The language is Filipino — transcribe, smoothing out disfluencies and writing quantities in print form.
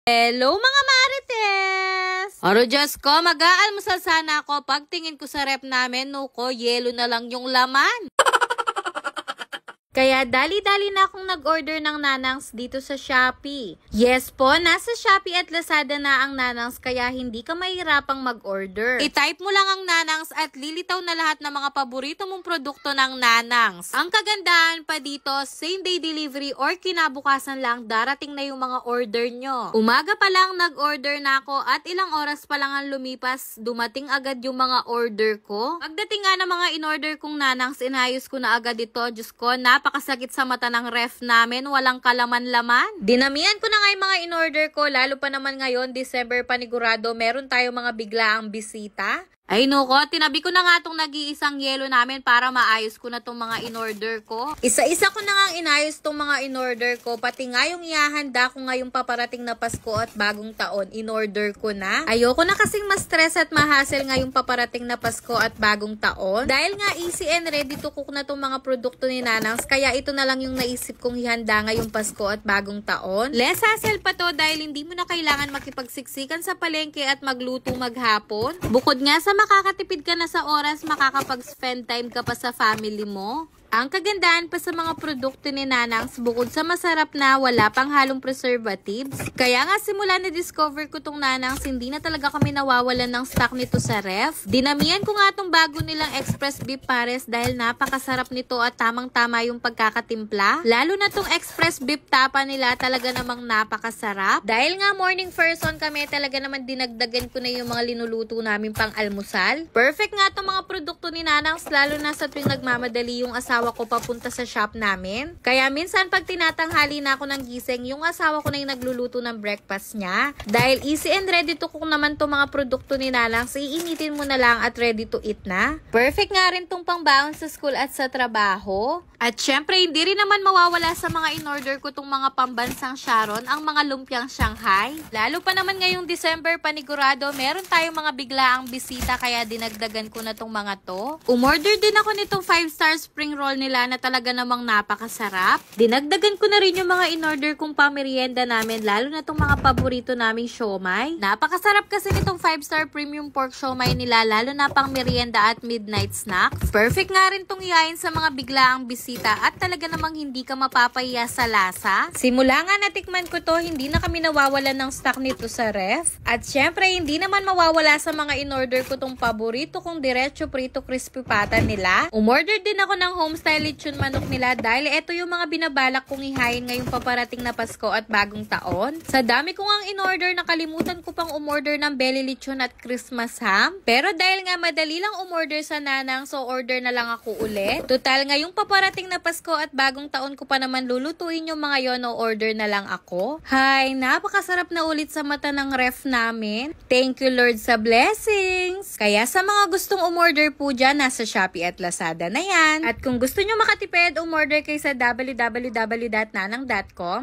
Hello mga Marites! Oro Diyos ko, mag-aalmusal sana ako. Pagtingin ko sa rep namin, nuko, yelo na lang yung laman. Kaya dali-dali na akong nag-order ng nanangs dito sa Shopee. Yes po, nasa Shopee at Lazada na ang nanangs kaya hindi ka mahirapang mag-order. I-type mo lang ang nanangs at lilitaw na lahat ng mga paborito mong produkto ng nanangs. Ang kagandahan pa dito, same day delivery or kinabukasan lang darating na yung mga order nyo. Umaga pa lang nag-order na ako at ilang oras pa lang ang lumipas, dumating agad yung mga order ko. Pagdating nga ng mga in-order kong nanangs, inayos ko na agad ito. Diyos ko, napakasakit sa mata ng ref namin, walang kalaman-laman. Dinamihan ko na nga yung mga in-order ko, lalo pa naman ngayon, December panigurado, meron tayo mga biglaang bisita. Ay nuko, tinabi ko na nga itong nag-iisang yelo namin para maayos ko na itong mga in-order ko. Isa-isa ko na nga inayos itong mga in-order ko, pati nga yung ihahanda ko ngayong paparating na Pasko at bagong taon, in-order ko na. Ayoko na kasing ma-stress at ma-hassle ngayong paparating na Pasko at bagong taon. Dahil nga easy and ready to cook na itong mga produkto ni Nanangs, kaya ito na lang yung naisip kong ihanda ngayong Pasko at bagong taon. Less hassle pa to dahil hindi mo na kailangan makipagsiksikan sa palengke at magluto maghapon. Bukod nga sa makakatipid ka na sa oras, makakapag-spend time ka pa sa family mo. Ang kagandahan pa sa mga produkto ni Nanangs, bukod sa masarap na wala pang halong preservatives. Kaya nga simula na discover ko tong Nanangs, hindi na talaga kami nawawalan ng stock nito sa ref. Dinamihan ko nga tong bago nilang express beef pares dahil napakasarap nito at tamang-tama yung pagkakatimpla. Lalo na tong express beef tapa nila, talaga namang napakasarap. Dahil nga morning person kami, talaga naman dinagdagan ko na yung mga linuluto namin pang almusal. Perfect nga tong mga produkto ni Nanangs, lalo na sa tuwing nagmamadali yung asawa ko papunta sa shop namin. Kaya minsan pag tinatanghali na ako ng gising, yung asawa ko na yung nagluluto ng breakfast niya. Dahil easy and ready to cook naman to mga produkto ni Nanangs, iinitin mo na lang at ready to eat na. Perfect nga rin tong pangbaon sa school at sa trabaho. At syempre, hindi rin naman mawawala sa mga in-order ko tong mga pambansang Sharon, ang mga lumpiang Shanghai. Lalo pa naman ngayong December panigurado, meron tayong mga biglaang bisita kaya dinagdagan ko na tong mga to. Umorder din ako nitong 5-star spring roll nila na talaga namang napakasarap. Dinagdagan ko na rin yung mga in-order kong pamerienda namin, lalo na tong mga paborito naming siomai. Napakasarap kasi nitong 5-star premium pork siomai nila, lalo na pang merienda at midnight snacks. Perfect nga rin tong ihain sa mga biglaang bisita at talaga namang hindi ka mapapahiya sa lasa. Simula nga natikman ko to, hindi na kami nawawalan ng stock nito sa ref. At syempre, hindi naman mawawala sa mga in-order ko tong paborito kong diretso prito crispy pata nila. Umorder din ako ng homestyle lechon manok nila dahil ito yung mga binabalak kong ihain ngayong paparating na Pasko at bagong taon. Sa dami ko ngang in-order, nakalimutan ko pang umorder ng belly lechon at Christmas ham. Pero dahil nga madali lang umorder sa Nanang, so order na lang ako ulit. Total, ngayong paparating na Pasko at bagong taon ko pa naman lulutuin yung mga yon, o order na lang ako. Hay, napakasarap na ulit sa mata ng ref namin. Thank you Lord sa blessings! Kaya sa mga gustong umorder po dyan, nasa Shopee at Lazada na yan. At kung gusto nyo makatipid, umorder kayo sa www.nanang.com.